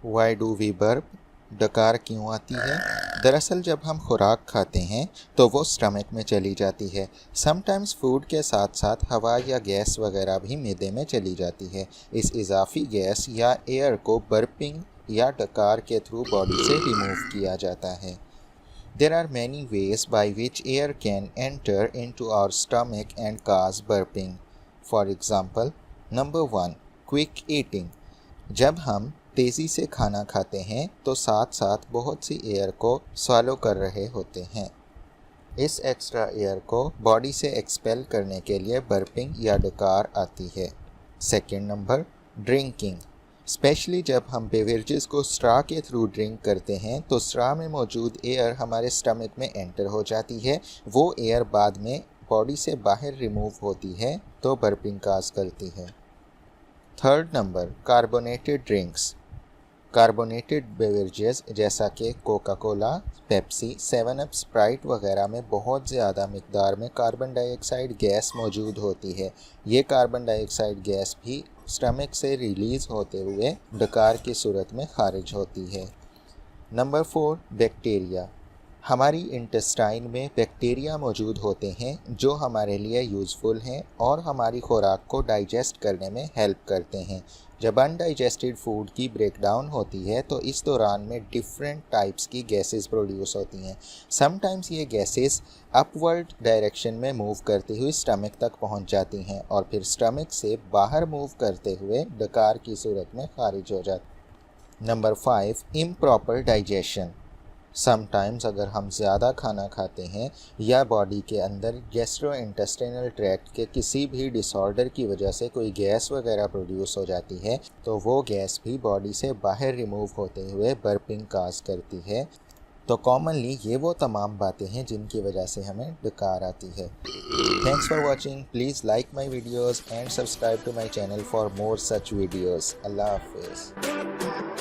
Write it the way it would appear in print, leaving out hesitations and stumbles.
Why do we burp? डकार क्यों आती है? दरअसल जब हम खुराक खाते हैं तो वो स्टमक में चली जाती है। समटाइम्स फूड के साथ साथ हवा या गैस वगैरह भी मैदे में चली जाती है। इस इजाफी गैस या एयर को बर्पिंग या डकार के थ्रू बॉडी से रिमूव किया जाता है। There are many ways by which air can enter into our stomach and cause burping. For example, number 1, quick eating. जब हम तेज़ी से खाना खाते हैं तो साथ साथ बहुत सी एयर को स्वालो कर रहे होते हैं। इस एक्स्ट्रा एयर को बॉडी से एक्सपेल करने के लिए बर्पिंग या डकार आती है। Second number, drinking. स्पेशली जब हम बेवरेजेस को स्ट्रा के थ्रू ड्रिंक करते हैं तो स्ट्रा में मौजूद एयर हमारे स्टमक में एंटर हो जाती है। वो एयर बाद में बॉडी से बाहर रिमूव होती है तो बर्पिंग काज करती है। Third number, carbonated drinks. Carbonated beverages जैसा कि Coca Cola, Pepsi, 7 up, Sprite वगैरह में बहुत ज़्यादा मिकदार में कार्बन डाइऑक्साइड गैस मौजूद होती है। ये कार्बन डाइऑक्साइड गैस भी स्टमक से रिलीज़ होते हुए डकार की सूरत में खारिज होती है। Number 4, bacteria. हमारी इंटेस्टाइन में बैक्टीरिया मौजूद होते हैं जो हमारे लिए यूज़फुल हैं और हमारी खुराक को डाइजेस्ट करने में हेल्प करते हैं। जब अनडाइजेस्टेड फूड की ब्रेकडाउन होती है तो इस दौरान में डिफरेंट टाइप्स की गैसेस प्रोड्यूस होती हैं। समटाइम्स ये गैसेस अपवर्ड डायरेक्शन में मूव करती हुई स्टमक तक पहुंच जाती हैं और फिर स्टमक से बाहर मूव करते हुए डकार की सूरत में खारिज हो जाती। Number 5, improper digestion. समटाइम्स अगर हम ज़्यादा खाना खाते हैं या बॉडी के अंदर गैस्ट्रोइंटेस्टाइनल ट्रैक्ट के किसी भी डिसऑर्डर की वजह से कोई गैस वगैरह प्रोड्यूस हो जाती है तो वो गैस भी बॉडी से बाहर रिमूव होते हुए बर्पिंग काज करती है। तो कॉमनली ये वो तमाम बातें हैं जिनकी वजह से हमें डकार आती है। Thanks for watching. Please like my videos and subscribe to my channel for more such videos. अल्लाह हाफिज़।